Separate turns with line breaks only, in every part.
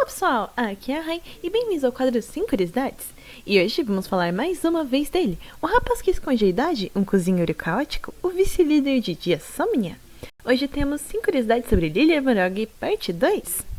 Olá pessoal, aqui é a Rai e bem-vindos ao quadro 5 Curiosidades. E hoje vamos falar mais uma vez dele, um rapaz que esconde a idade, um cozinheiro caótico, o vice-líder de Dia Somnia. Hoje temos 5 curiosidades sobre Lilia Morog, parte 2.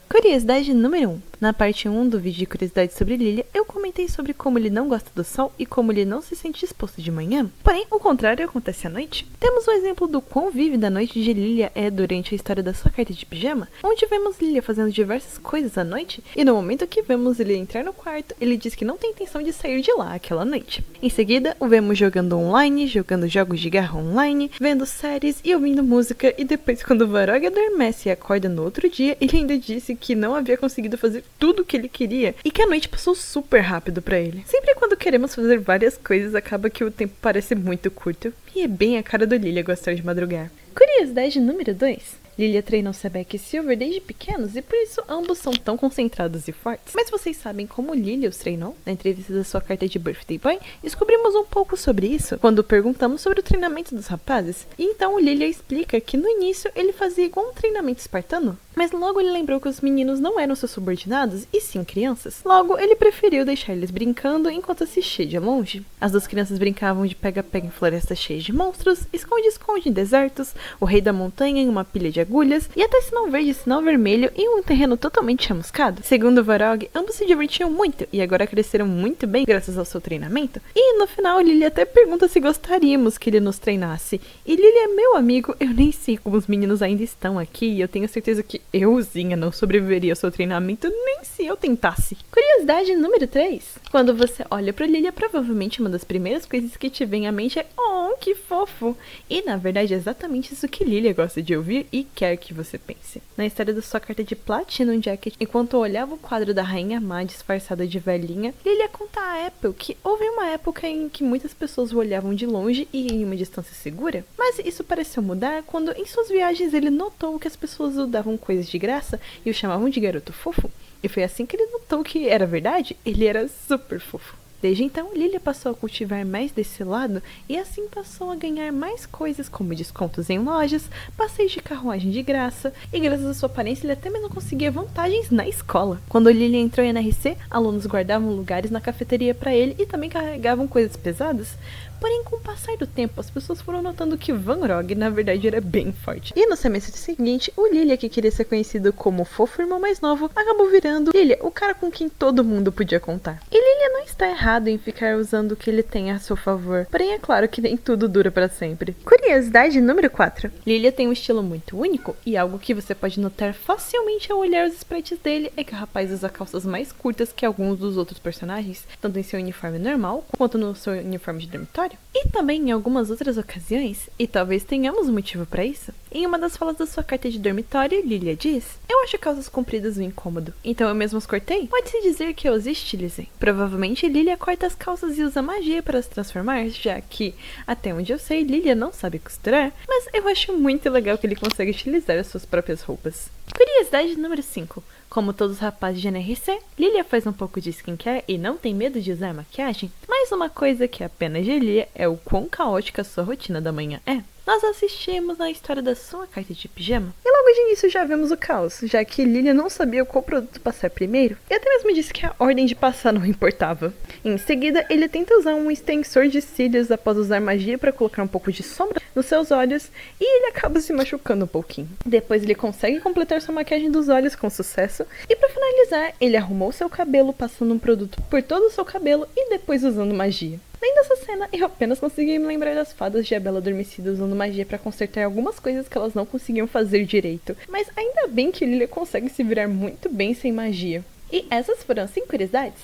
Curiosidade número 1. Na parte 1 do vídeo de curiosidades sobre Lilia, eu comentei sobre como ele não gosta do sol e como ele não se sente disposto de manhã. Porém, o contrário acontece à noite. Temos o exemplo do quão vívida a noite de Lilia é durante a história da sua carta de pijama, onde vemos Lilia fazendo diversas coisas à noite, e no momento que vemos ele entrar no quarto, ele diz que não tem intenção de sair de lá aquela noite. Em seguida, o vemos jogando online, jogando jogos de guerra online, vendo séries e ouvindo música, e depois quando Varog adormece e acorda no outro dia, ele ainda disse que não havia conseguido fazer tudo o que ele queria e que a noite passou super rápido pra ele. Sempre quando queremos fazer várias coisas, acaba que o tempo parece muito curto, e é bem a cara do Lilia gostar de madrugar. Curiosidade número 2. Lilia treinou Sebek e Silver desde pequenos e por isso ambos são tão concentrados e fortes. Mas vocês sabem como Lilia os treinou? Na entrevista da sua carta de Birthday Boy, descobrimos um pouco sobre isso quando perguntamos sobre o treinamento dos rapazes. E então Lilia explica que no início ele fazia igual um treinamento espartano, mas logo ele lembrou que os meninos não eram seus subordinados e sim crianças. Logo ele preferiu deixar eles brincando enquanto assistia de longe. As duas crianças brincavam de pega-pega em florestas cheias de monstros, esconde-esconde em desertos, o rei da montanha em uma pilha de agulhas e até sinal verde e sinal vermelho em um terreno totalmente chamuscado. Segundo Varog, ambos se divertiam muito e agora cresceram muito bem graças ao seu treinamento. E no final Lilia até pergunta se gostaríamos que ele nos treinasse. E Lilia é meu amigo, eu nem sei como os meninos ainda estão aqui e eu tenho certeza que euzinha não sobreviveria ao seu treinamento nem se eu tentasse. Curiosidade número 3. Quando você olha pra Lilia, provavelmente uma das primeiras coisas que te vem à mente é "Oh, que fofo!" E na verdade é exatamente isso que Lilia gosta de ouvir e quer que você pense. Na história da sua carta de Platinum Jacket, enquanto olhava o quadro da Rainha Má disfarçada de velhinha, Lilia conta a Apple que houve uma época em que muitas pessoas o olhavam de longe e em uma distância segura, mas isso pareceu mudar quando em suas viagens ele notou que as pessoas o davam coisas de graça e o chamavam de garoto fofo. E foi assim que ele notou que era verdade, ele era super fofo. Desde então, Lilia passou a cultivar mais desse lado e assim passou a ganhar mais coisas como descontos em lojas, passeios de carruagem de graça e graças à sua aparência ele até mesmo conseguia vantagens na escola. Quando Lilia entrou em NRC, alunos guardavam lugares na cafeteria para ele e também carregavam coisas pesadas. Porém, com o passar do tempo, as pessoas foram notando que Varog, na verdade, era bem forte. E no semestre seguinte, o Lilia, que queria ser conhecido como o fofo irmão mais novo, acabou virando Lilia, o cara com quem todo mundo podia contar. E Lilia não está errado em ficar usando o que ele tem a seu favor. Porém, é claro que nem tudo dura pra sempre. Curiosidade número 4. Lilia tem um estilo muito único e algo que você pode notar facilmente ao olhar os sprites dele é que o rapaz usa calças mais curtas que alguns dos outros personagens, tanto em seu uniforme normal quanto no seu uniforme de dormitório. E também em algumas outras ocasiões, e talvez tenhamos um motivo para isso. Em uma das falas da sua carta de dormitório, Lilia diz: "Eu acho calças compridas um incômodo, então eu mesmo as cortei. Pode-se dizer que eu as estilizei." Provavelmente Lilia corta as calças e usa magia para se transformar, já que, até onde eu sei, Lilia não sabe costurar, mas eu acho muito legal que ele consegue estilizar as suas próprias roupas. Curiosidade número 5. Como todos os rapazes de NRC, Lilia faz um pouco de skincare e não tem medo de usar maquiagem, mas uma coisa que é apenas de Lilia é o quão caótica sua rotina da manhã é. Nós assistimos na história da sua carta de pijama, e logo de início já vemos o caos, já que Lilia não sabia qual produto passar primeiro, e até mesmo disse que a ordem de passar não importava. Em seguida, ele tenta usar um extensor de cílios após usar magia para colocar um pouco de sombra nos seus olhos, e ele acaba se machucando um pouquinho. Depois ele consegue completar sua maquiagem dos olhos com sucesso, e para finalizar, ele arrumou seu cabelo passando um produto por todo o seu cabelo e depois usando magia. Além dessa cena, eu apenas consegui me lembrar das fadas de A Bela Adormecida usando magia para consertar algumas coisas que elas não conseguiam fazer direito. Mas ainda bem que Lilia consegue se virar muito bem sem magia. E essas foram as 5 curiosidades.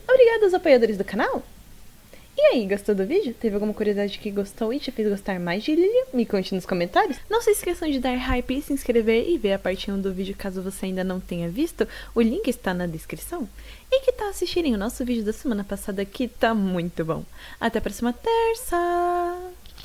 Obrigada aos apoiadores do canal! E aí, gostou do vídeo? Teve alguma curiosidade que gostou e te fez gostar mais de Lilia? Me conte nos comentários. Não se esqueçam de dar hype, se inscrever e ver a parte 1 do vídeo caso você ainda não tenha visto. O link está na descrição. E que tal assistirem o nosso vídeo da semana passada que tá muito bom. Até a próxima terça!